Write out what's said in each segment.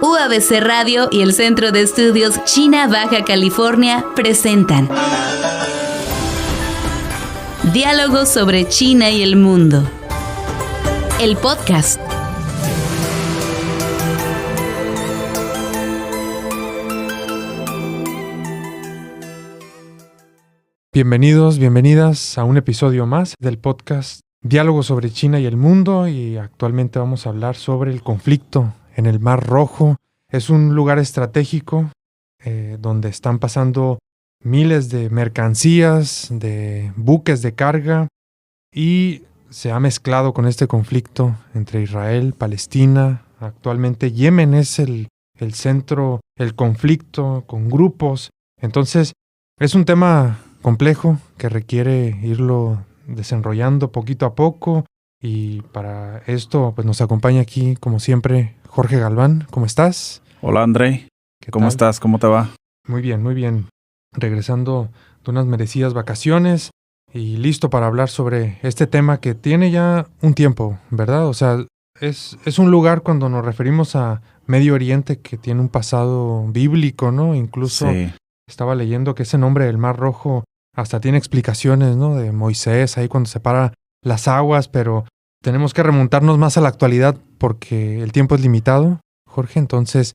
UABC Radio y el Centro de Estudios China Baja California presentan Diálogos sobre China y el mundo. El podcast. Bienvenidos, bienvenidas a un episodio más del podcast Diálogos sobre China y el mundo, y actualmente vamos a hablar sobre el conflicto en el Mar Rojo. Es un lugar estratégico donde están pasando miles de mercancías, de buques de carga, y se ha mezclado con este conflicto entre Israel, Palestina. Actualmente Yemen es el centro, el conflicto con grupos. Entonces es un tema complejo que requiere irlo desenrollando poquito a poco, y para esto pues nos acompaña aquí como siempre Jorge Galván. ¿Cómo estás? Hola Andrei, ¿cómo estás? ¿Cómo te va? Muy bien, muy bien. Regresando de unas merecidas vacaciones y listo para hablar sobre este tema que tiene ya un tiempo, ¿verdad? O sea, es un lugar, cuando nos referimos a Medio Oriente, que tiene un pasado bíblico, ¿no? Incluso Sí. Estaba leyendo que ese nombre del Mar Rojo hasta tiene explicaciones, ¿no? De Moisés, ahí cuando separa las aguas, pero tenemos que remontarnos más a la actualidad porque el tiempo es limitado, Jorge. Entonces,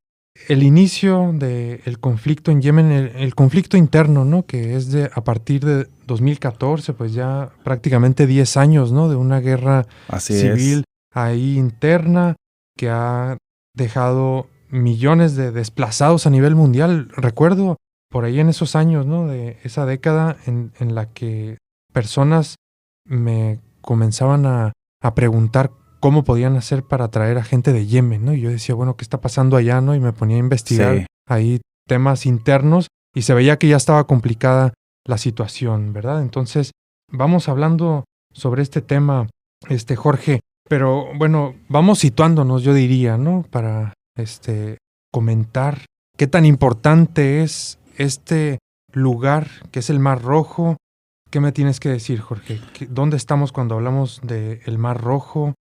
el inicio del conflicto en Yemen, el conflicto interno, ¿no? Que es a partir de 2014, pues ya prácticamente 10 años, ¿no? De una guerra civil ahí interna que ha dejado millones de desplazados a nivel mundial. Recuerdo por ahí en esos años, ¿no? De esa década en la que personas me comenzaban a preguntar cómo podían hacer para traer a gente de Yemen, ¿no? Y yo decía, bueno, ¿qué está pasando allá, no? Y me ponía a investigar ahí temas internos y se veía que ya estaba complicada la situación, ¿verdad? Entonces, vamos hablando sobre este tema, Jorge, pero bueno, vamos situándonos, yo diría, ¿no? Para comentar qué tan importante es este lugar que es el Mar Rojo. ¿Qué me tienes que decir, Jorge? ¿Dónde estamos cuando hablamos del Mar Rojo?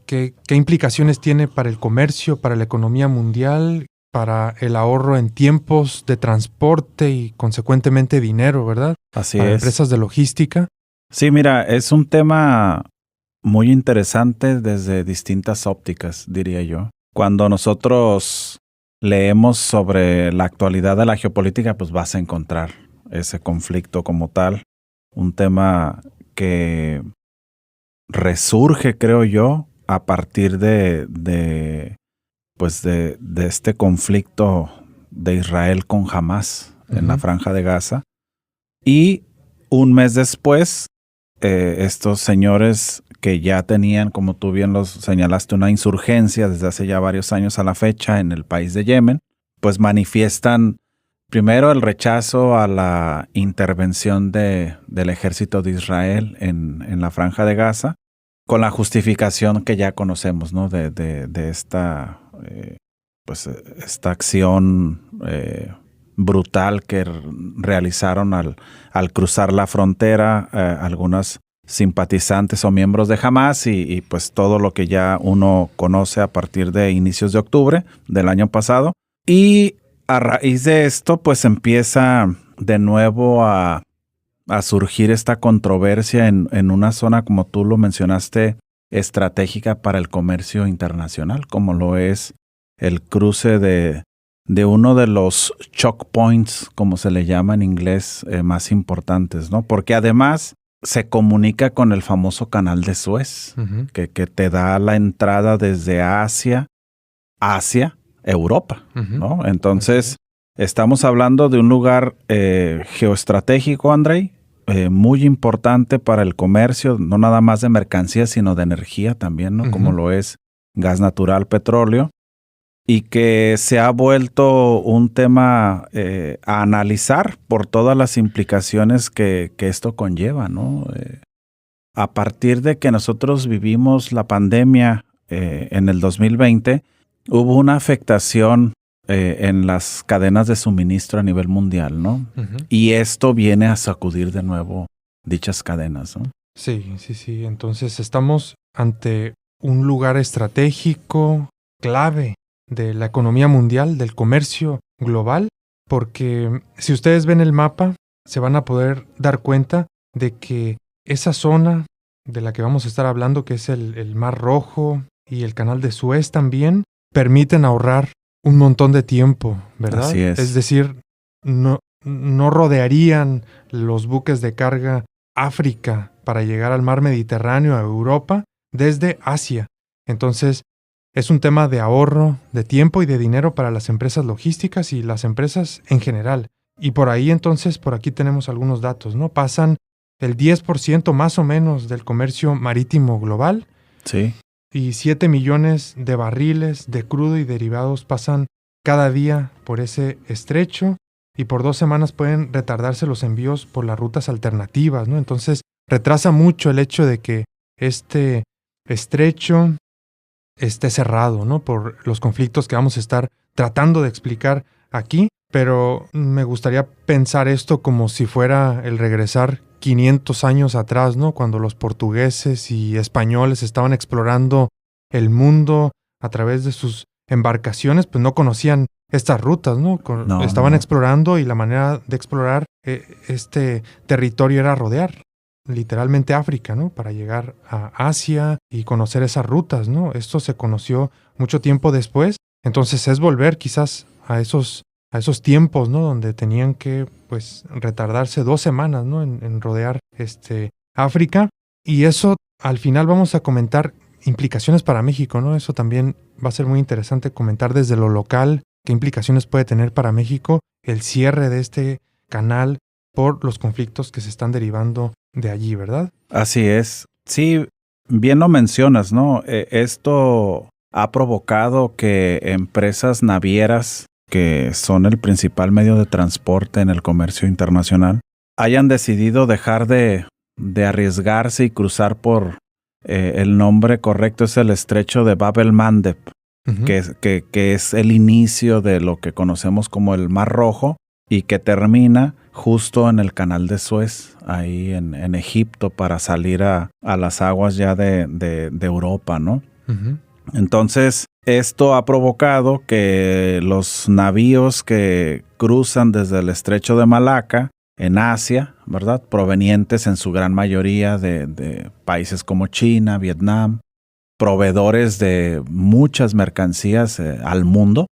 ¿Qué implicaciones tiene para el comercio, para la economía mundial, para el ahorro en tiempos de transporte y consecuentemente dinero, ¿verdad? Así para es. Empresas de logística. Sí, mira, es un tema muy interesante desde distintas ópticas, diría yo. Cuando nosotros leemos sobre la actualidad de la geopolítica, pues vas a encontrar ese conflicto como tal. Un tema que resurge, creo yo, a partir de este conflicto de Israel con Hamás en la Franja de Gaza. Y un mes después, estos señores que ya tenían, como tú bien los señalaste, una insurgencia desde hace ya varios años a la fecha en el país de Yemen, pues manifiestan primero el rechazo a la intervención del ejército de Israel en la Franja de Gaza, con la justificación que ya conocemos, ¿no? de esta, esta acción brutal que realizaron al cruzar la frontera algunas simpatizantes o miembros de Hamás y pues todo lo que ya uno conoce a partir de inicios de octubre del año pasado. Y a raíz de esto, pues empieza de nuevo a surgir esta controversia en una zona, como tú lo mencionaste, estratégica para el comercio internacional, como lo es el cruce de uno de los choke points, como se le llama en inglés, más importantes, ¿no? Porque además se comunica con el famoso canal de Suez, que te da la entrada desde Asia hacia Europa, ¿no? Entonces, estamos hablando de un lugar geoestratégico, Andrei, muy importante para el comercio, no nada más de mercancías, sino de energía también, ¿no? Como lo es gas natural, petróleo, y que se ha vuelto un tema a analizar por todas las implicaciones que esto conlleva, ¿no? A partir de que nosotros vivimos la pandemia en el 2020, hubo una afectación en las cadenas de suministro a nivel mundial, ¿no? Y esto viene a sacudir de nuevo dichas cadenas, ¿no? Sí. Entonces estamos ante un lugar estratégico clave de la economía mundial, del comercio global, porque si ustedes ven el mapa, se van a poder dar cuenta de que esa zona de la que vamos a estar hablando, que es el Mar Rojo y el Canal de Suez también, permiten ahorrar un montón de tiempo, ¿verdad? Así es. Es decir, no rodearían los buques de carga África para llegar al mar Mediterráneo, a Europa, desde Asia. Entonces, es un tema de ahorro de tiempo y de dinero para las empresas logísticas y las empresas en general. Y por ahí entonces, por aquí tenemos algunos datos, ¿no? Pasan el 10% más o menos del comercio marítimo global. Sí. Y 7 millones de barriles de crudo y derivados pasan cada día por ese estrecho y por 2 semanas pueden retardarse los envíos por las rutas alternativas, ¿no? Entonces, retrasa mucho el hecho de que este estrecho esté cerrado, ¿no? Por los conflictos que vamos a estar tratando de explicar aquí, pero me gustaría pensar esto como si fuera el regresar 500 años atrás, ¿no? Cuando los portugueses y españoles estaban explorando el mundo a través de sus embarcaciones, pues no conocían estas rutas, ¿no? Estaban explorando y la manera de explorar este territorio era rodear literalmente África, ¿no? Para llegar a Asia y conocer esas rutas, ¿no? Esto se conoció mucho tiempo después, entonces es volver quizás a esos tiempos, ¿no? Donde tenían que, pues, retardarse 2 semanas, ¿no? En rodear África. Y eso, al final vamos a comentar implicaciones para México, ¿no? Eso también va a ser muy interesante comentar desde lo local, qué implicaciones puede tener para México el cierre de este canal por los conflictos que se están derivando de allí, ¿verdad? Así es. Sí, bien lo mencionas, ¿no? Esto ha provocado que empresas navieras, que son el principal medio de transporte en el comercio internacional, hayan decidido dejar de arriesgarse y cruzar por el nombre correcto es el estrecho de Bab el-Mandeb, uh-huh, que es el inicio de lo que conocemos como el Mar Rojo y que termina justo en el Canal de Suez, ahí en Egipto, para salir a las aguas ya de Europa, ¿no? Uh-huh. Entonces, esto ha provocado que los navíos que cruzan desde el estrecho de Malaca en Asia, ¿verdad? Provenientes en su gran mayoría de países como China, Vietnam, proveedores de muchas mercancías al mundo,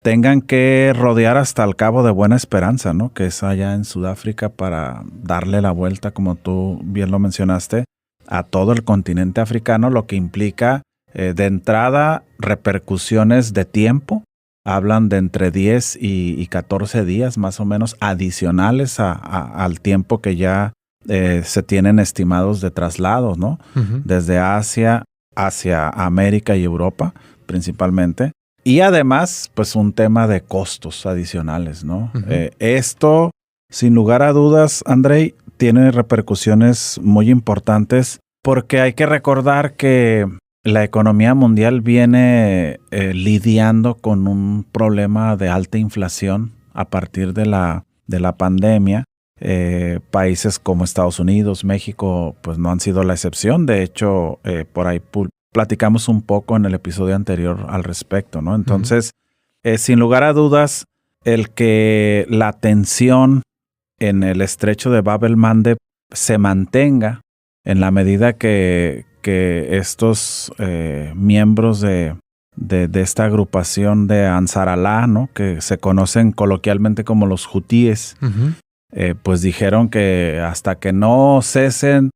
tengan que rodear hasta el Cabo de Buena Esperanza, ¿no? Que es allá en Sudáfrica, para darle la vuelta, como tú bien lo mencionaste, a todo el continente africano, lo que implica de entrada repercusiones de tiempo. Hablan de entre 10 y 14 días más o menos adicionales al tiempo que ya se tienen estimados de traslados, ¿no? Uh-huh. Desde Asia hacia América y Europa principalmente. Y además, pues un tema de costos adicionales, ¿no? Uh-huh. Esto, sin lugar a dudas, Andrei, tiene repercusiones muy importantes porque hay que recordar que la economía mundial viene lidiando con un problema de alta inflación a partir de la pandemia. Países como Estados Unidos, México, pues no han sido la excepción. De hecho, por ahí platicamos un poco en el episodio anterior al respecto, ¿no? Entonces, sin lugar a dudas, el que la tensión en el estrecho de Bab el-Mandeb se mantenga en la medida que estos miembros de esta agrupación de Ansar Allah, ¿no? Que se conocen coloquialmente como los hutíes, uh-huh, pues dijeron que hasta que no cesen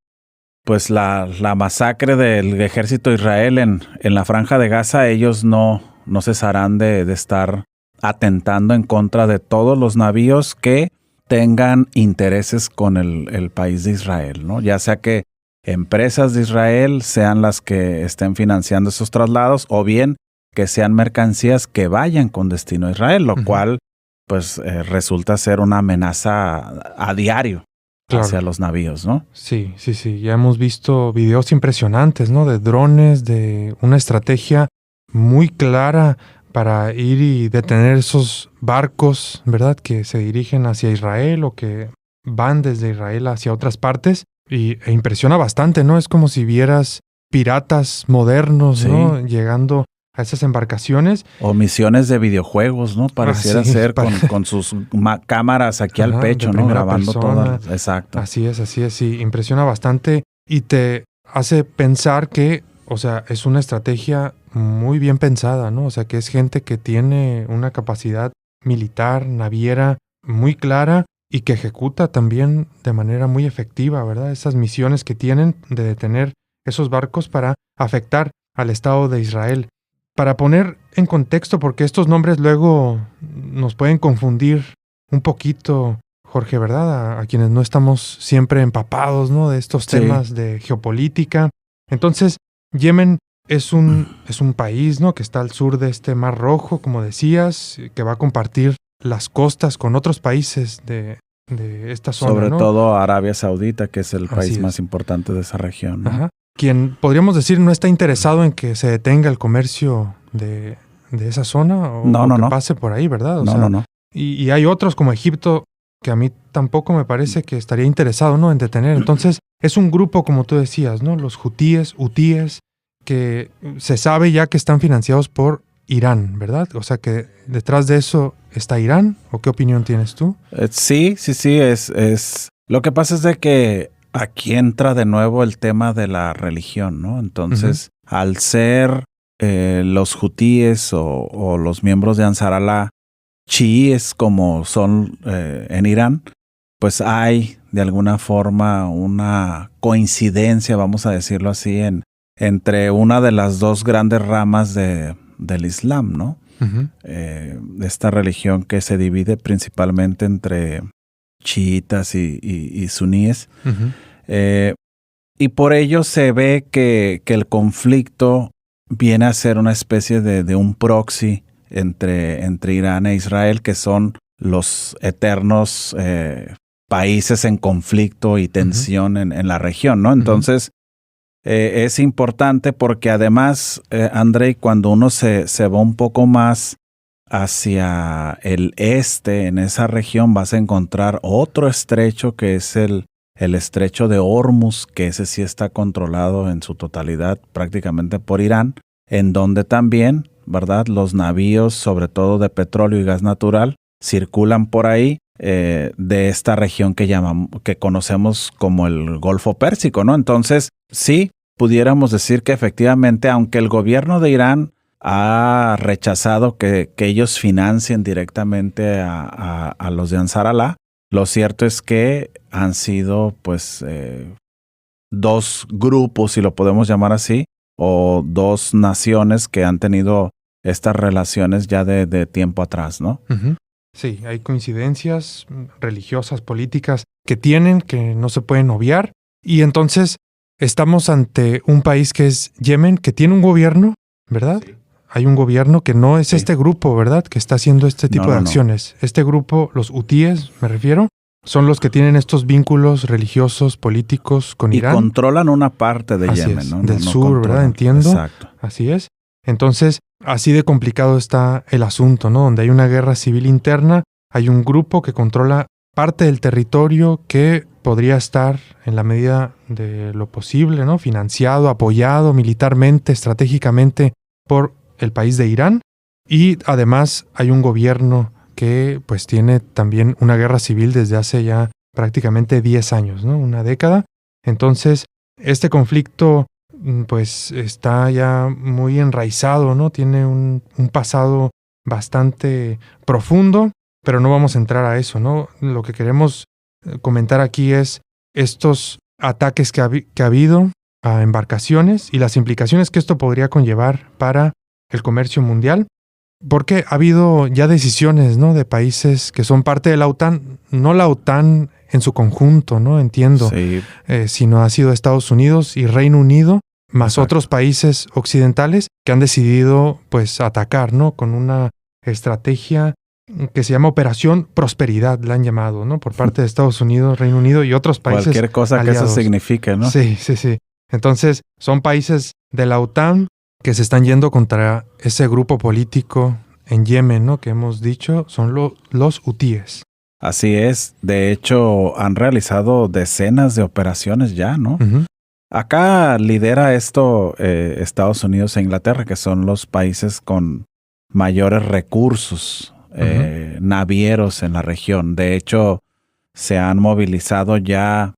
pues la masacre del ejército de Israel en la Franja de Gaza, ellos no cesarán de estar atentando en contra de todos los navíos que tengan intereses con el país de Israel, ¿no? Ya sea que empresas de Israel sean las que estén financiando esos traslados o bien que sean mercancías que vayan con destino a Israel, lo uh-huh, cual pues resulta ser una amenaza a diario, claro, hacia los navíos, ¿no? Sí. Ya hemos visto videos impresionantes, ¿no? De drones, de una estrategia muy clara para ir y detener esos barcos, ¿verdad? Que se dirigen hacia Israel o que van desde Israel hacia otras partes. E impresiona bastante, ¿no? Es como si vieras piratas modernos, sí, ¿no? Llegando a esas embarcaciones. O misiones de videojuegos, ¿no? Pareciera ser con sus cámaras aquí al pecho, ¿no? Grabando todas. Exacto. Así es, sí. Impresiona bastante y te hace pensar que, o sea, es una estrategia muy bien pensada, ¿no? O sea, que es gente que tiene una capacidad militar, naviera, muy clara y que ejecuta también de manera muy efectiva, ¿verdad? Esas misiones que tienen de detener esos barcos para afectar al Estado de Israel. Para poner en contexto, porque estos nombres luego nos pueden confundir un poquito, Jorge, ¿verdad? A quienes no estamos siempre empapados, ¿no? De estos temas de geopolítica. Entonces, Yemen es un país, ¿no? Que está al sur de este Mar Rojo, como decías, que va a compartir las costas con otros países de esta zona, sobre ¿no? todo Arabia Saudita, que es el país más importante de esa región, ¿no? Ajá. Quien, podríamos decir, no está interesado en que se detenga el comercio de esa zona o que pase por ahí, ¿verdad? O sea, no. Y hay otros como Egipto que a mí tampoco me parece que estaría interesado, ¿no? En detener. Entonces, es un grupo, como tú decías, ¿no? Los hutíes, que se sabe ya que están financiados por Irán, ¿verdad? O sea, que detrás de eso está Irán. ¿O qué opinión tienes tú? Sí. Es lo que pasa es de que aquí entra de nuevo el tema de la religión, ¿no? Entonces, al ser los hutíes o los miembros de Ansar Allah chiíes como son en Irán, pues hay de alguna forma una coincidencia, vamos a decirlo así, entre una de las dos grandes ramas del Islam, ¿no? De esta religión que se divide principalmente entre chiitas y suníes. Y por ello se ve que el conflicto viene a ser una especie de un proxy entre Irán e Israel, que son los eternos países en conflicto y tensión en la región, ¿no? Entonces, es importante porque además, Andrei, cuando uno se va un poco más hacia el este, en esa región, vas a encontrar otro estrecho que es el estrecho de Hormuz, que ese sí está controlado en su totalidad prácticamente por Irán, en donde también, ¿verdad?, los navíos, sobre todo de petróleo y gas natural, circulan por ahí de esta región que conocemos como el Golfo Pérsico, ¿no? Entonces, sí, pudiéramos decir que efectivamente, aunque el gobierno de Irán ha rechazado que ellos financien directamente a los de Ansar Allah, lo cierto es que han sido, pues, dos grupos, si lo podemos llamar así, o dos naciones que han tenido estas relaciones ya de tiempo atrás, ¿no? Sí, hay coincidencias religiosas, políticas que no se pueden obviar. Y entonces estamos ante un país que es Yemen, que tiene un gobierno, ¿verdad? Sí. Hay un gobierno que no es este grupo, ¿verdad?, que está haciendo este tipo de acciones. Este grupo, los hutíes, me refiero, son los que tienen estos vínculos religiosos, políticos con Irán. Y controlan una parte de Yemen, es, ¿no? Del sur, ¿verdad? Entiendo. Exacto. Así es. Entonces, así de complicado está el asunto, ¿no? Donde hay una guerra civil interna, hay un grupo que controla parte del territorio que podría estar, en la medida de lo posible, ¿no?, financiado, apoyado militarmente, estratégicamente por el país de Irán. Y además hay un gobierno que pues tiene también una guerra civil desde hace ya prácticamente 10 años, ¿no? Una década. Entonces, este conflicto pues está ya muy enraizado, ¿no? Tiene un pasado bastante profundo, pero no vamos a entrar a eso, ¿no? Lo que queremos comentar aquí es estos ataques que ha habido a embarcaciones y las implicaciones que esto podría conllevar para el comercio mundial. Porque ha habido ya decisiones, ¿no?, de países que son parte de la OTAN, no la OTAN en su conjunto, ¿no? Entiendo, sí. Sino ha sido Estados Unidos y Reino Unido, más Exacto. Otros países occidentales que han decidido, pues, atacar, ¿no?, con una estrategia que se llama Operación Prosperidad, la han llamado, ¿no?, por parte de Estados Unidos, Reino Unido y otros países Cualquier cosa aliados. Que eso signifique, ¿no? Sí. Entonces, son países de la OTAN que se están yendo contra ese grupo político en Yemen, ¿no?, que hemos dicho, son los hutíes. Así es. De hecho, han realizado decenas de operaciones ya, ¿no? Acá lidera esto Estados Unidos e Inglaterra, que son los países con mayores recursos navieros en la región. De hecho, se han movilizado ya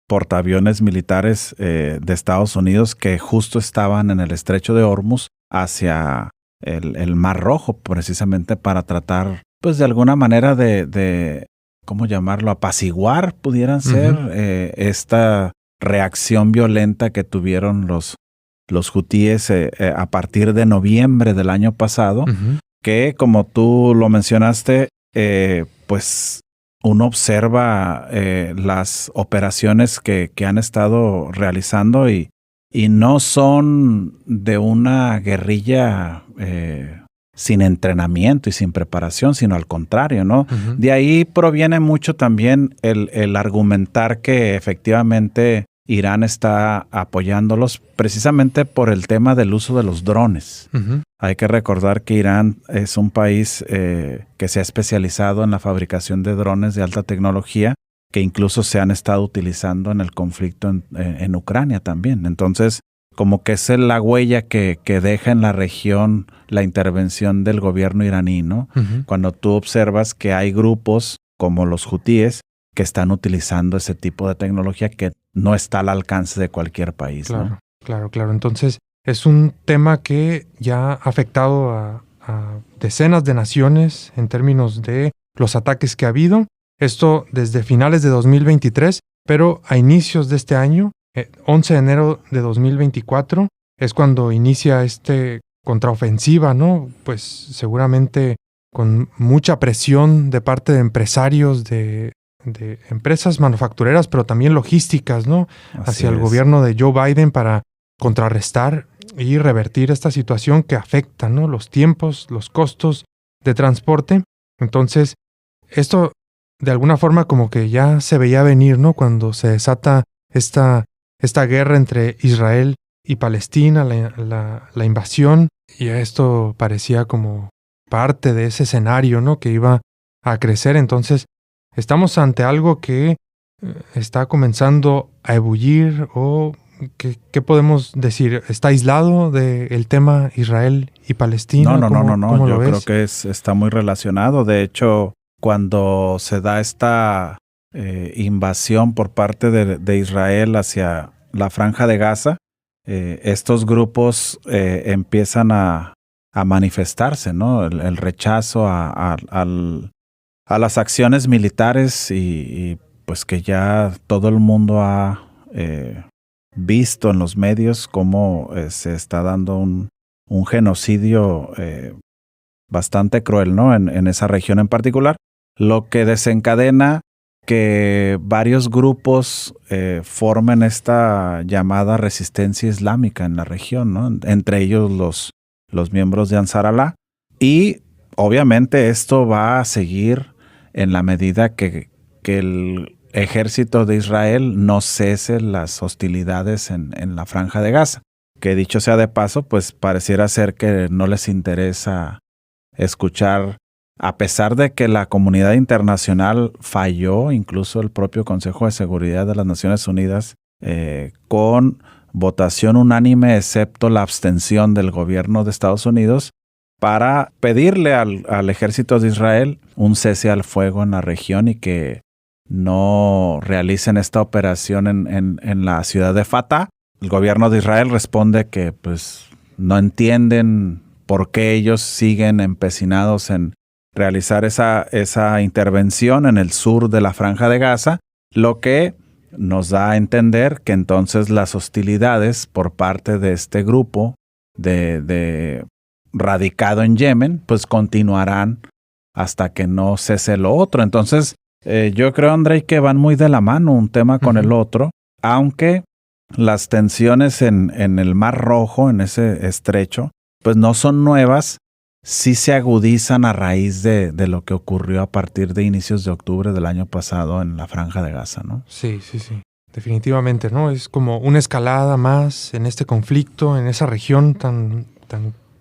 portaaviones militares de Estados Unidos que justo estaban en el estrecho de Hormuz hacia el Mar Rojo, precisamente para tratar, pues de alguna manera de ¿cómo llamarlo? Apaciguar, pudieran ser esta reacción violenta que tuvieron los hutíes a partir de noviembre del año pasado, que como tú lo mencionaste, pues uno observa las operaciones que han estado realizando y no son de una guerrilla sin entrenamiento y sin preparación, sino al contrario, ¿no? De ahí proviene mucho también el argumentar que efectivamente Irán está apoyándolos precisamente por el tema del uso de los drones. Hay que recordar que Irán es un país que se ha especializado en la fabricación de drones de alta tecnología, que incluso se han estado utilizando en el conflicto en Ucrania también. Entonces, como que es la huella que deja en la región la intervención del gobierno iraní, ¿no? Cuando tú observas que hay grupos como los hutíes que están utilizando ese tipo de tecnología que no está al alcance de cualquier país, claro, ¿no? Claro. Entonces, es un tema que ya ha afectado a decenas de naciones en términos de los ataques que ha habido. Esto desde finales de 2023, pero a inicios de este año, 11 de enero de 2024, es cuando inicia contraofensiva, ¿no? Pues seguramente con mucha presión de parte de empresarios de empresas manufactureras, pero también logísticas, ¿no? Hacia el gobierno de Joe Biden para contrarrestar y revertir esta situación que afecta, ¿no? Los tiempos, los costos de transporte. Entonces, esto de alguna forma como que ya se veía venir, ¿no? Cuando se desata esta guerra entre Israel y Palestina, la invasión, y esto parecía como parte de ese escenario, ¿no? Que iba a crecer. Entonces, estamos ante algo que está comenzando a ebullir, o ¿qué podemos decir? ¿Está aislado del tema Israel y Palestina? No. Yo creo que está muy relacionado. De hecho, cuando se da esta invasión por parte de Israel hacia la Franja de Gaza, estos grupos empiezan a manifestarse, ¿no? El rechazo a las acciones militares y pues que ya todo el mundo ha visto en los medios cómo se está dando un genocidio bastante cruel, ¿no? En esa región en particular, lo que desencadena que varios grupos formen esta llamada resistencia islámica en la región, ¿no? Entre ellos los miembros de Ansar Allah. Y obviamente esto va a seguir en la medida que el ejército de Israel no cese las hostilidades en la Franja de Gaza. Que dicho sea de paso, pues pareciera ser que no les interesa escuchar, a pesar de que la comunidad internacional falló, incluso el propio Consejo de Seguridad de las Naciones Unidas, con votación unánime, excepto la abstención del gobierno de Estados Unidos, para pedirle al ejército de Israel un cese al fuego en la región y que no realicen esta operación en la ciudad de Fatah. El gobierno de Israel responde que pues no entienden por qué ellos siguen empecinados en realizar esa intervención en el sur de la Franja de Gaza, lo que nos da a entender que entonces las hostilidades por parte de este grupo de radicado en Yemen, pues continuarán hasta que no cese lo otro. Entonces, yo creo, Andrei, que van muy de la mano un tema con el otro, aunque las tensiones en el Mar Rojo, en ese estrecho, pues no son nuevas, sí se agudizan a raíz de lo que ocurrió a partir de inicios de octubre del año pasado en la Franja de Gaza, ¿no? Sí. Definitivamente, ¿no? Es como una escalada más en este conflicto, en esa región tan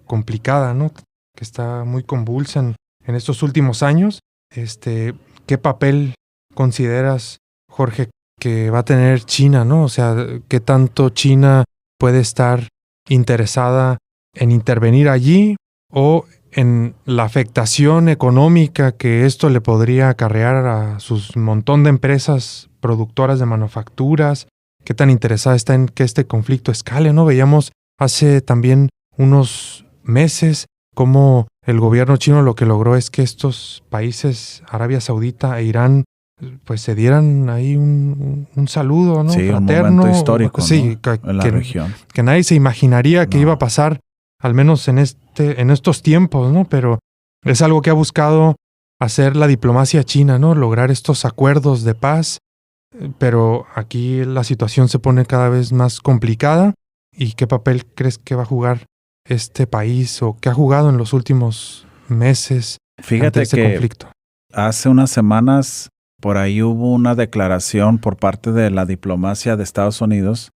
complicada, ¿no? Que está muy convulsa en estos últimos años. ¿Qué papel consideras, Jorge, que va a tener China, ¿no? O sea, qué tanto China puede estar interesada en intervenir allí o en la afectación económica que esto le podría acarrear a sus montón de empresas productoras de manufacturas, qué tan interesada está en que este conflicto escale, ¿no? Veíamos hace también unos meses cómo el gobierno chino lo que logró es que estos países, Arabia Saudita e Irán, pues se dieran ahí un saludo, ¿no? Sí, fraterno, un momento histórico, sí, ¿no? En la región. Que nadie se imaginaría que iba a pasar, al menos en estos tiempos, ¿no? Pero es algo que ha buscado hacer la diplomacia china, ¿no? Lograr estos acuerdos de paz, pero aquí la situación se pone cada vez más complicada. ¿Y qué papel crees que va a jugar este país o que ha jugado en los últimos meses ante este conflicto? Hace unas semanas por ahí hubo una declaración por parte de la diplomacia de Estados Unidos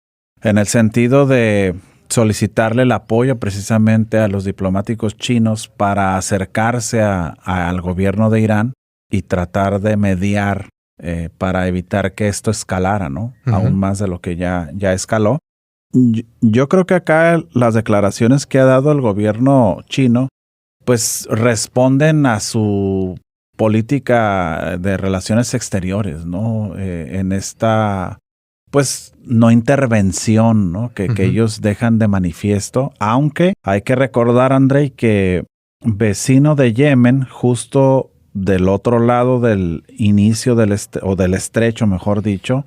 en el sentido de solicitarle el apoyo precisamente a los diplomáticos chinos para acercarse al gobierno de Irán y tratar de mediar para evitar que esto escalara, ¿no? Uh-huh. Aún más de lo que ya escaló. Yo creo que acá las declaraciones que ha dado el gobierno chino pues responden a su política de relaciones exteriores, ¿no? En esta, pues, no intervención, ¿no? Que ellos dejan de manifiesto, aunque hay que recordar, Andrei, que vecino de Yemen, justo del otro lado del inicio del estrecho, mejor dicho,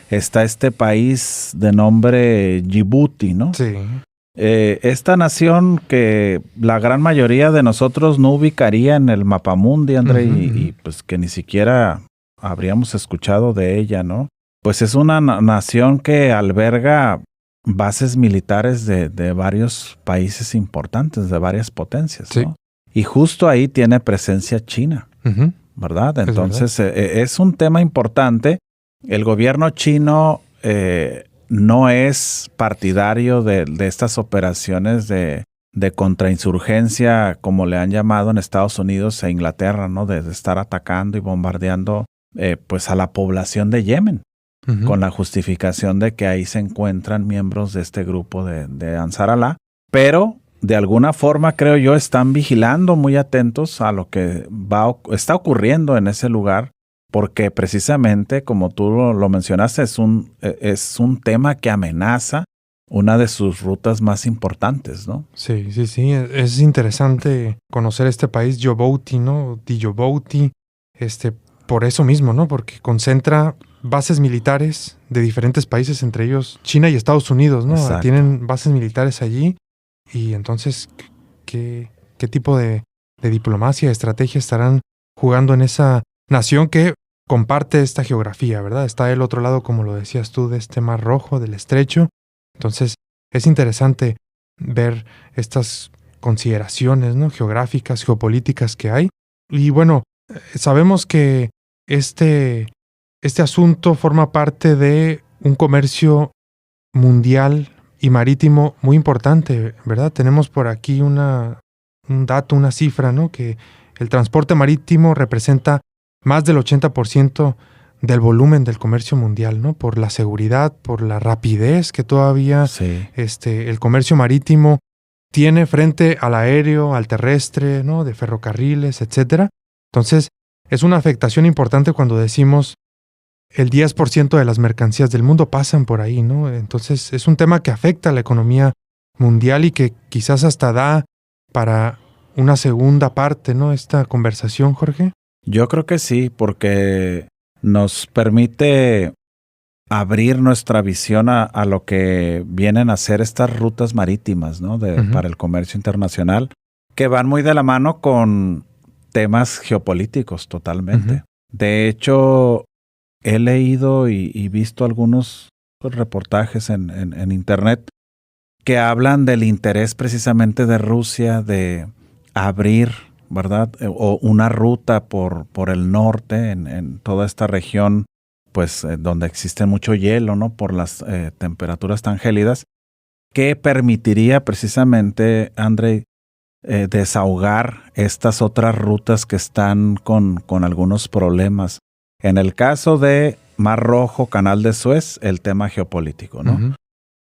está este país de nombre Djibouti, ¿no? Sí. Esta nación que la gran mayoría de nosotros no ubicaría en el mapamundi, André, y pues que ni siquiera habríamos escuchado de ella, ¿no? Pues es una nación que alberga bases militares de varios países importantes, de varias potencias, ¿no? Sí. Y justo ahí tiene presencia China, ¿verdad? Entonces es un tema importante. El gobierno chino no es partidario de estas operaciones de contrainsurgencia, como le han llamado en Estados Unidos e Inglaterra, ¿no? De estar atacando y bombardeando pues a la población de Yemen, con la justificación de que ahí se encuentran miembros de este grupo de Ansar Allah. Pero de alguna forma, creo yo, están vigilando muy atentos a lo que está ocurriendo en ese lugar, porque precisamente, como tú lo mencionaste, es un tema que amenaza una de sus rutas más importantes, ¿no? Sí. Es interesante conocer este país, Djibouti, ¿no? Djibouti, por eso mismo, ¿no? Porque concentra bases militares de diferentes países, entre ellos China y Estados Unidos, ¿no? Exacto. Tienen bases militares allí. Y entonces, ¿qué tipo de diplomacia, de estrategia estarán jugando en esa nación que comparte esta geografía, ¿verdad? Está del otro lado, como lo decías tú, de este Mar Rojo, del estrecho. Entonces, es interesante ver estas consideraciones, ¿no? Geográficas, geopolíticas que hay. Y bueno, sabemos que este asunto forma parte de un comercio mundial y marítimo muy importante, ¿verdad? Tenemos por aquí un dato, una cifra, ¿no? Que el transporte marítimo representa más del 80% del volumen del comercio mundial, ¿no? Por la seguridad, por la rapidez que todavía el comercio marítimo tiene frente al aéreo, al terrestre, ¿no? De ferrocarriles, etcétera. Entonces, es una afectación importante cuando decimos el 10% de las mercancías del mundo pasan por ahí, ¿no? Entonces, es un tema que afecta a la economía mundial y que quizás hasta da para una segunda parte, ¿no? Esta conversación, Jorge. Yo creo que sí, porque nos permite abrir nuestra visión a lo que vienen a ser estas rutas marítimas, ¿no? Para el comercio internacional, que van muy de la mano con temas geopolíticos totalmente. De hecho, he leído y visto algunos reportajes en internet que hablan del interés precisamente de Rusia de abrir, ¿verdad? O una ruta por el norte en toda esta región, pues donde existe mucho hielo, ¿no? Por las temperaturas tan gélidas, que permitiría precisamente, Andrei, desahogar estas otras rutas que están con algunos problemas. En el caso de Mar Rojo, Canal de Suez, el tema geopolítico, ¿no? Ujú.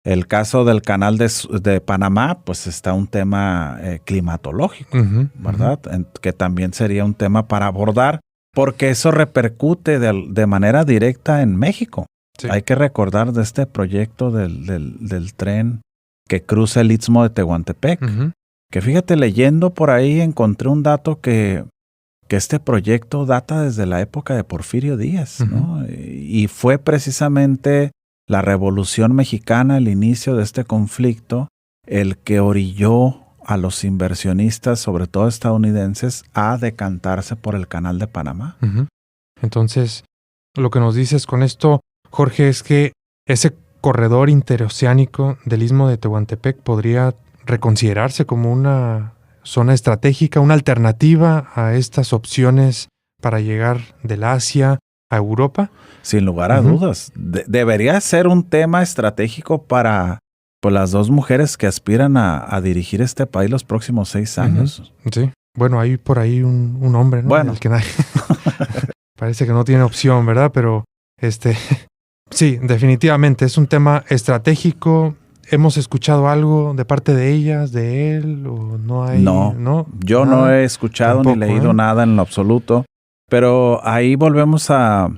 El caso del Canal de Panamá, pues está un tema climatológico, Ujú, ¿verdad? Que también sería un tema para abordar, porque eso repercute de manera directa en México. Sí. Hay que recordar de este proyecto del tren que cruza el Istmo de Tehuantepec, Ujú. que fíjate, leyendo por ahí encontré un dato que este proyecto data desde la época de Porfirio Díaz, ¿no? Y fue precisamente la Revolución Mexicana, el inicio de este conflicto, el que orilló a los inversionistas, sobre todo estadounidenses, a decantarse por el Canal de Panamá. Ujú. Entonces, lo que nos dices con esto, Jorge, es que ese corredor interoceánico del Istmo de Tehuantepec podría reconsiderarse como una zona estratégica, una alternativa a estas opciones para llegar del Asia a Europa. Sin lugar a Ujú. dudas. Debería ser un tema estratégico para pues, las dos mujeres que aspiran a dirigir este país los próximos 6 años. Sí. Bueno, hay por ahí un hombre, ¿no? Bueno. El que parece que no tiene opción, ¿verdad? Pero sí, definitivamente es un tema estratégico. ¿Hemos escuchado algo de parte de ellas, de él, o no hay? No, yo nada? no he escuchado Tampoco, ni leído nada en lo absoluto, pero ahí volvemos a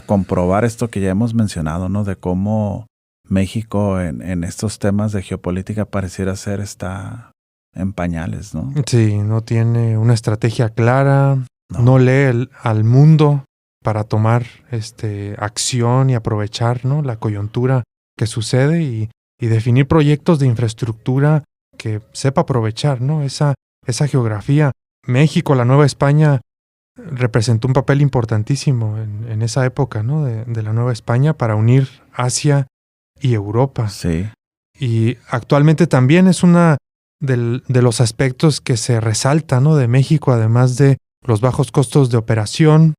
comprobar esto que ya hemos mencionado, ¿no? De cómo México en estos temas de geopolítica pareciera ser está en pañales, ¿no? Sí, no tiene una estrategia clara, no lee al mundo para tomar acción y aprovechar, ¿no? La coyuntura que sucede y definir proyectos de infraestructura que sepa aprovechar, ¿no? Esa geografía. México, la Nueva España, representó un papel importantísimo en esa época, ¿no? De la Nueva España para unir Asia y Europa. Sí. Y actualmente también es una de los aspectos que se resalta, ¿no? De México, además de los bajos costos de operación,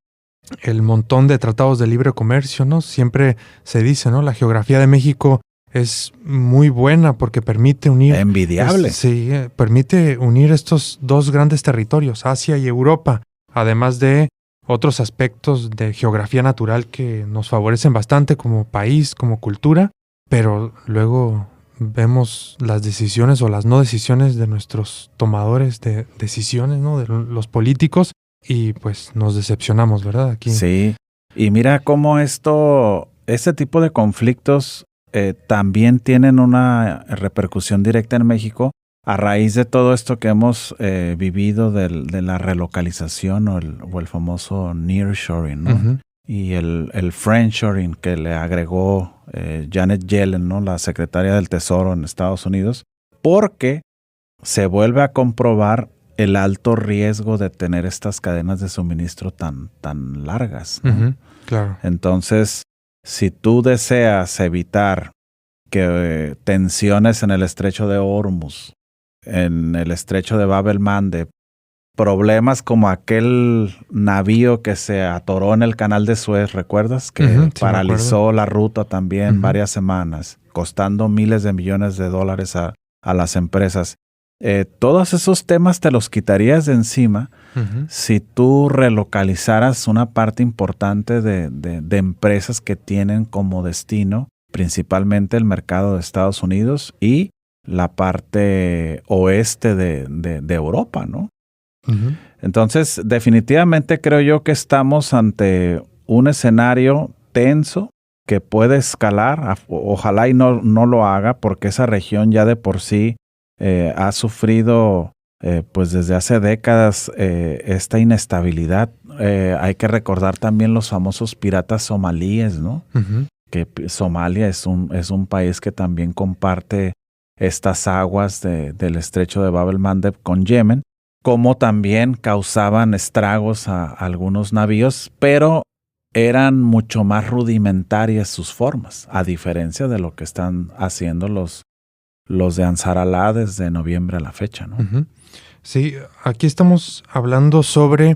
el montón de tratados de libre comercio, ¿no? Siempre se dice, ¿no? La geografía de México es muy buena porque permite unir... Envidiable. Sí, permite unir estos dos grandes territorios, Asia y Europa, además de otros aspectos de geografía natural que nos favorecen bastante como país, como cultura, pero luego vemos las decisiones o las no decisiones de nuestros tomadores de decisiones, ¿no? De los políticos, y pues nos decepcionamos, ¿verdad? Aquí. Sí, y mira cómo este tipo de conflictos también tienen una repercusión directa en México a raíz de todo esto que hemos vivido de la relocalización o el famoso nearshoring, ¿no? Uh-huh. Y el friendshoring que le agregó Janet Yellen, ¿no? La secretaria del Tesoro en Estados Unidos, porque se vuelve a comprobar el alto riesgo de tener estas cadenas de suministro tan largas, ¿no? Uh-huh. Claro. Entonces, si tú deseas evitar que tensiones en el estrecho de Hormuz, en el estrecho de Bab el-Mandeb, problemas como aquel navío que se atoró en el canal de Suez, ¿recuerdas? Que sí, paralizó la ruta también varias semanas, costando miles de millones de dólares a las empresas. Todos esos temas te los quitarías de encima si tú relocalizaras una parte importante de empresas que tienen como destino principalmente el mercado de Estados Unidos y la parte oeste de Europa, ¿no? Uh-huh. Entonces, definitivamente creo yo que estamos ante un escenario tenso que puede escalar. Ojalá y no lo haga, porque esa región ya de por sí ha sufrido pues desde hace décadas esta inestabilidad. Hay que recordar también los famosos piratas somalíes, ¿no? Uh-huh. Que Somalia es un país que también comparte estas aguas del estrecho de Bab el-Mandeb con Yemen, como también causaban estragos a algunos navíos, pero eran mucho más rudimentarias sus formas, a diferencia de lo que están haciendo los de Ansar Allah desde noviembre a la fecha, ¿no? Uh-huh. Sí, aquí estamos hablando sobre,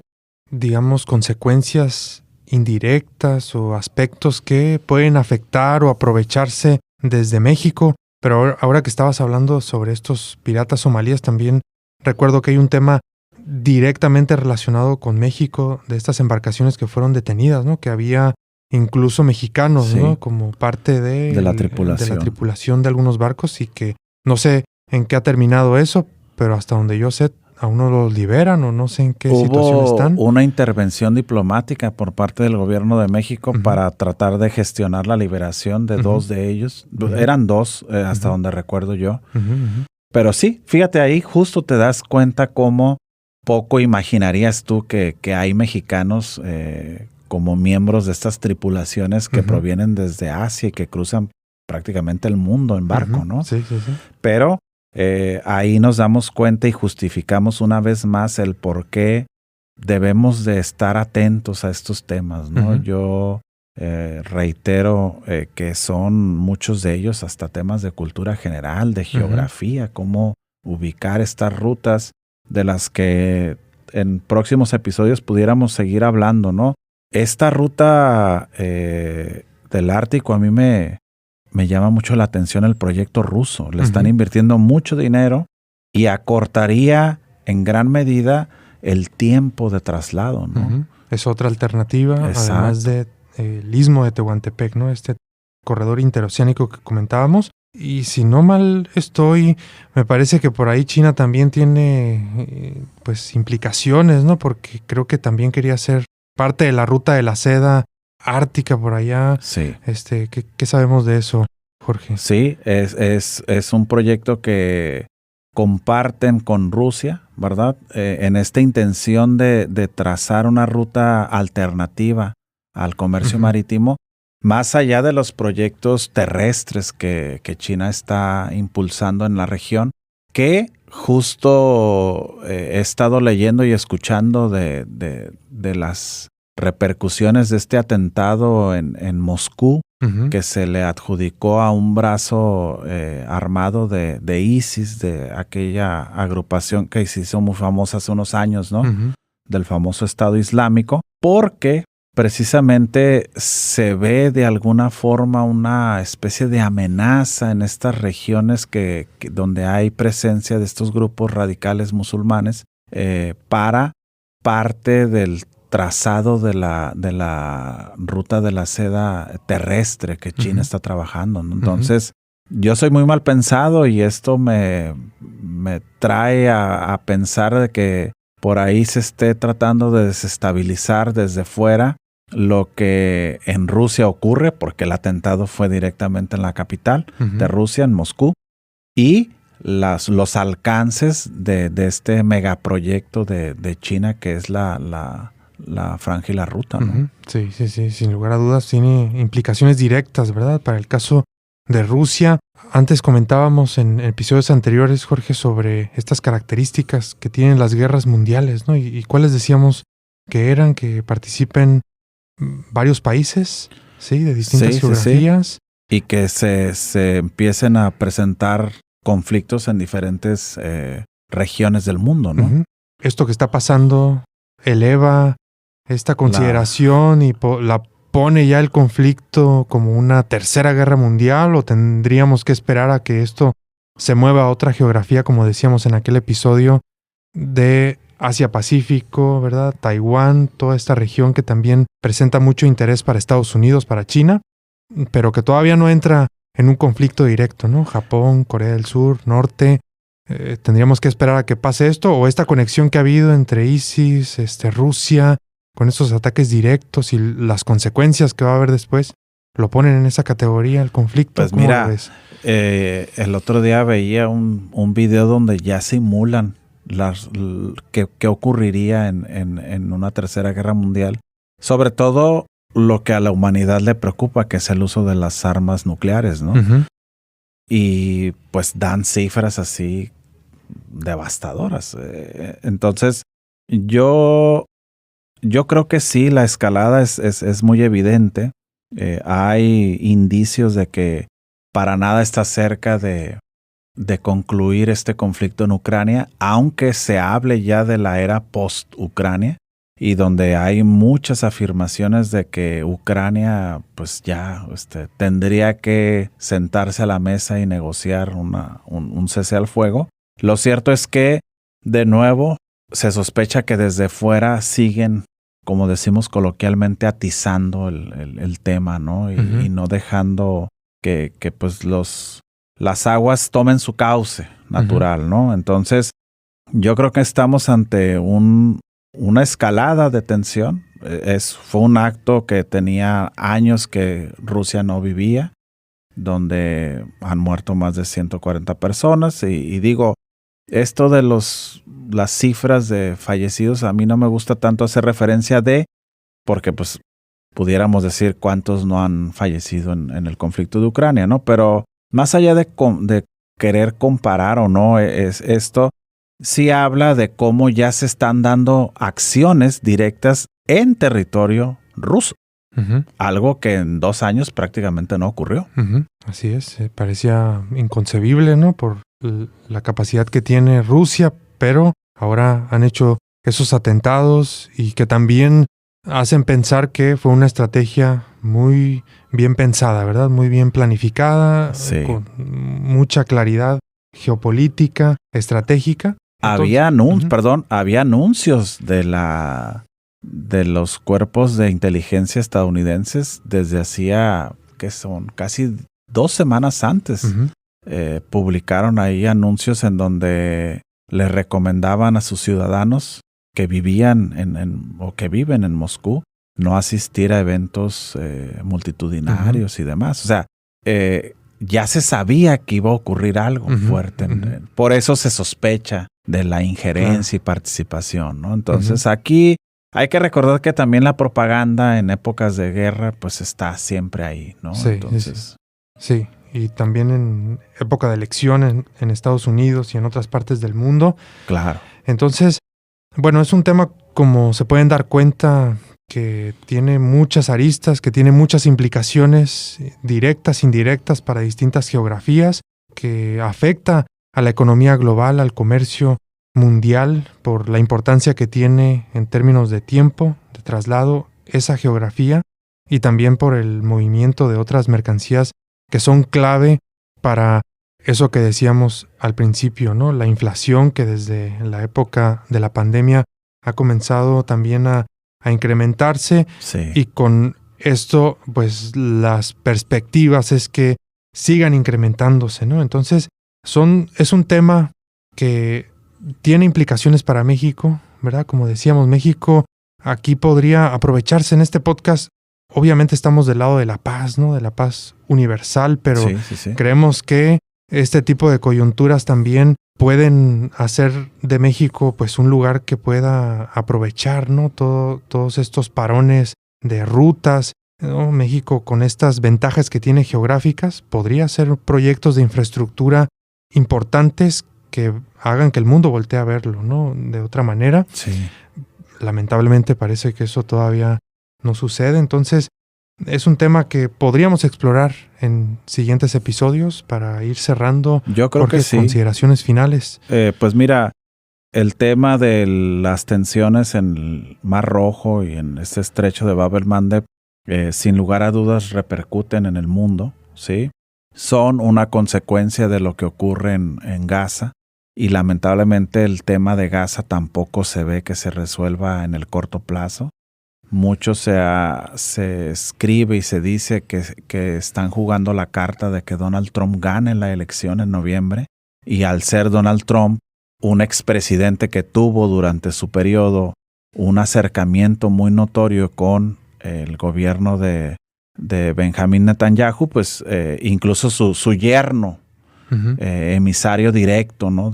digamos, consecuencias indirectas o aspectos que pueden afectar o aprovecharse desde México, pero ahora que estabas hablando sobre estos piratas somalíes, también recuerdo que hay un tema directamente relacionado con México de estas embarcaciones que fueron detenidas, ¿no? Que había incluso mexicanos, Sí. ¿no? Como parte De la tripulación. de la tripulación de algunos barcos, y que no sé en qué ha terminado eso, pero hasta donde yo sé, aún no los liberan o no sé en qué situación Hubo están. una intervención diplomática por parte del gobierno de México Ujú. para tratar de gestionar la liberación de Ujú. dos de ellos. Ujú. Eran dos, hasta Ujú. donde recuerdo yo. Ujú, ujú. Pero sí, fíjate ahí, justo te das cuenta cómo poco imaginarías tú que hay mexicanos como miembros de estas tripulaciones que Ujú. provienen desde Asia y que cruzan prácticamente el mundo en barco, Ujú. ¿no? Sí, sí, sí. Pero ahí nos damos cuenta y justificamos una vez más el por qué debemos de estar atentos a estos temas, ¿no? Ujú. Yo reitero que son muchos de ellos hasta temas de cultura general, de geografía, cómo ubicar estas rutas de las que en próximos episodios pudiéramos seguir hablando, ¿no? Esta ruta del Ártico a mí me llama mucho la atención el proyecto ruso. Le están Ujú. invirtiendo mucho dinero y acortaría en gran medida el tiempo de traslado, ¿no? Ujú. Es otra alternativa, Exacto. además de el istmo de Tehuantepec, ¿no? Este corredor interoceánico que comentábamos. Y si no mal estoy, me parece que por ahí China también tiene pues implicaciones, ¿no? Porque creo que también quería ser parte de la ruta de la seda ártica por allá. Sí. ¿Qué sabemos de eso, Jorge? Sí, es un proyecto que comparten con Rusia, ¿verdad? En esta intención de trazar una ruta alternativa al comercio Ujú. marítimo, más allá de los proyectos terrestres que China está impulsando en la región, que justo he estado leyendo y escuchando de las repercusiones de este atentado en Moscú, Ujú. que se le adjudicó a un brazo armado de ISIS, de aquella agrupación que se hizo muy famosa hace unos años, ¿no? Ujú. Del famoso Estado Islámico, porque precisamente se ve de alguna forma una especie de amenaza en estas regiones donde hay presencia de estos grupos radicales musulmanes para parte del trazado de la ruta de la seda terrestre que China Ujú. está trabajando, ¿no? Entonces, yo soy muy mal pensado y esto me trae a pensar de que por ahí se esté tratando de desestabilizar desde fuera lo que en Rusia ocurre, porque el atentado fue directamente en la capital Ujú. de Rusia, en Moscú, y los alcances de este megaproyecto de China que es la franja y la ruta, ¿no? Ujú. Sí, sí, sí, sin lugar a dudas tiene implicaciones directas, ¿verdad? Para el caso de Rusia. Antes comentábamos en episodios anteriores, Jorge, sobre estas características que tienen las guerras mundiales, ¿no? Y cuáles decíamos que eran, que participen varios países, ¿sí? De distintas Sí, sí, sí. geografías. Y que se empiecen a presentar conflictos en diferentes regiones del mundo, ¿no? Ujú. Esto que está pasando eleva esta consideración y la pone ya el conflicto como una tercera guerra mundial, o tendríamos que esperar a que esto se mueva a otra geografía, como decíamos en aquel episodio, de Asia-Pacífico, ¿verdad? Taiwán, toda esta región que también presenta mucho interés para Estados Unidos, para China, pero que todavía no entra en un conflicto directo, ¿no? Japón, Corea del Sur, Norte. Tendríamos que esperar a que pase esto, o esta conexión que ha habido entre ISIS, Rusia, con estos ataques directos y las consecuencias que va a haber después, lo ponen en esa categoría, el conflicto. Pues ¿Cómo mira, lo ves? El otro día veía un video donde ya simulan qué ocurriría en una tercera guerra mundial. Sobre todo lo que a la humanidad le preocupa, que es el uso de las armas nucleares, ¿no? Ujú. Y pues dan cifras así devastadoras. Entonces, yo creo que sí, la escalada es muy evidente. Hay indicios de que para nada está cerca de concluir este conflicto en Ucrania, aunque se hable ya de la era post-Ucrania, y donde hay muchas afirmaciones de que Ucrania pues ya tendría que sentarse a la mesa y negociar un cese al fuego. Lo cierto es que, de nuevo, se sospecha que desde fuera siguen como decimos coloquialmente, atizando el tema, ¿no? Y no dejando que pues las aguas tomen su cauce natural, ¿no? Entonces, yo creo que estamos ante una escalada de tensión. Fue un acto que tenía años que Rusia no vivía, donde han muerto más de 140 personas. Y digo, esto de las cifras de fallecidos, a mí no me gusta tanto hacer referencia porque pues pudiéramos decir cuántos no han fallecido en el conflicto de Ucrania, ¿no? Pero más allá de querer comparar o no, esto sí habla de cómo ya se están dando acciones directas en territorio ruso. Algo que en 2 años prácticamente no ocurrió. Así es, parecía inconcebible, ¿no? Por la capacidad que tiene Rusia, pero ahora han hecho esos atentados y que también hacen pensar que fue una estrategia muy bien pensada, ¿verdad? Muy bien planificada, sí, con mucha claridad geopolítica, estratégica. Había anuncios de los cuerpos de inteligencia estadounidenses desde hacía, ¿qué son? Casi 2 semanas antes. Publicaron ahí anuncios en donde le recomendaban a sus ciudadanos que vivían o que viven en Moscú no asistir a eventos multitudinarios y demás. O sea, ya se sabía que iba a ocurrir algo fuerte. Por eso se sospecha de la injerencia y participación, ¿no? Entonces aquí hay que recordar que también la propaganda en épocas de guerra pues está siempre ahí, ¿no? Sí, entonces, sí. Y también en época de elección en Estados Unidos y en otras partes del mundo. Claro. Entonces, bueno, es un tema, como se pueden dar cuenta, que tiene muchas aristas, que tiene muchas implicaciones directas, indirectas para distintas geografías, que afecta a la economía global, al comercio mundial, por la importancia que tiene en términos de tiempo, de traslado, esa geografía, y también por el movimiento de otras mercancías que son clave para eso que decíamos al principio, ¿no? La inflación que desde la época de la pandemia ha comenzado también a incrementarse. Sí. Y con esto, pues las perspectivas es que sigan incrementándose, ¿no? Entonces, es un tema que tiene implicaciones para México, ¿verdad? Como decíamos, México aquí podría aprovecharse en este podcast. Obviamente estamos del lado de la paz, ¿no? De la paz universal, pero sí. creemos que este tipo de coyunturas también pueden hacer de México pues un lugar que pueda aprovechar, ¿no? Todos estos parones de rutas, ¿no? México, con estas ventajas que tiene geográficas, podría hacer proyectos de infraestructura importantes que hagan que el mundo voltee a verlo, ¿no? De otra manera. Sí. Lamentablemente parece que eso todavía no sucede. Entonces, es un tema que podríamos explorar en siguientes episodios para ir cerrando. Yo creo que sí. Consideraciones finales. Pues mira, el tema de las tensiones en el Mar Rojo y en este estrecho de Bab el-Mandeb, sin lugar a dudas repercuten en el mundo, ¿sí? Son una consecuencia de lo que ocurre en Gaza, y lamentablemente el tema de Gaza tampoco se ve que se resuelva en el corto plazo. Mucho se escribe y se dice que están jugando la carta de que Donald Trump gane la elección en noviembre, y al ser Donald Trump un expresidente que tuvo durante su periodo un acercamiento muy notorio con el gobierno de Benjamín Netanyahu, pues incluso su yerno, emisario directo, ¿no?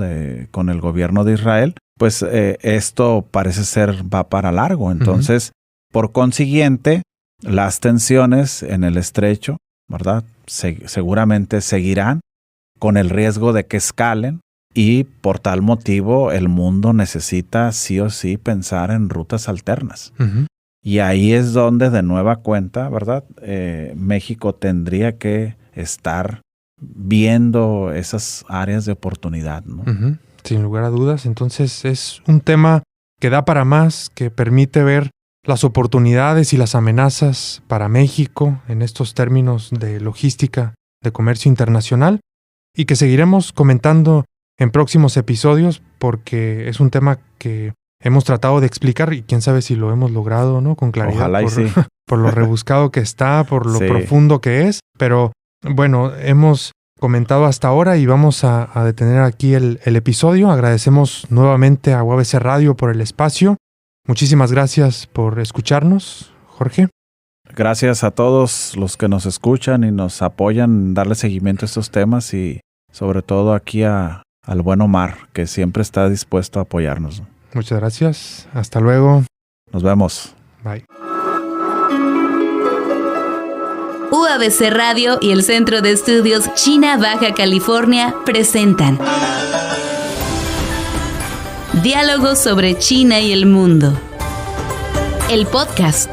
con el gobierno de Israel, pues esto parece ser va para largo. Entonces, por consiguiente, las tensiones en el estrecho, ¿verdad? Seguramente seguirán, con el riesgo de que escalen, y por tal motivo el mundo necesita sí o sí pensar en rutas alternas. Y ahí es donde, de nueva cuenta, ¿verdad? México tendría que estar viendo esas áreas de oportunidad, ¿no? Sin lugar a dudas. Entonces es un tema que da para más, que permite ver las oportunidades y las amenazas para México en estos términos de logística, de comercio internacional, y que seguiremos comentando en próximos episodios, porque es un tema que hemos tratado de explicar, y quién sabe si lo hemos logrado, ¿no? Con claridad. Ojalá y sí. Por lo rebuscado que está, por lo Sí. profundo que es. Pero bueno, hemos comentado hasta ahora y vamos a detener aquí el episodio. Agradecemos nuevamente a UABC Radio por el espacio. Muchísimas gracias por escucharnos, Jorge. Gracias a todos los que nos escuchan y nos apoyan en darle seguimiento a estos temas y sobre todo aquí al buen Omar, que siempre está dispuesto a apoyarnos. Muchas gracias. Hasta luego. Nos vemos. Bye. UABC Radio y el Centro de Estudios China Baja California presentan Diálogos sobre China y el mundo. El podcast.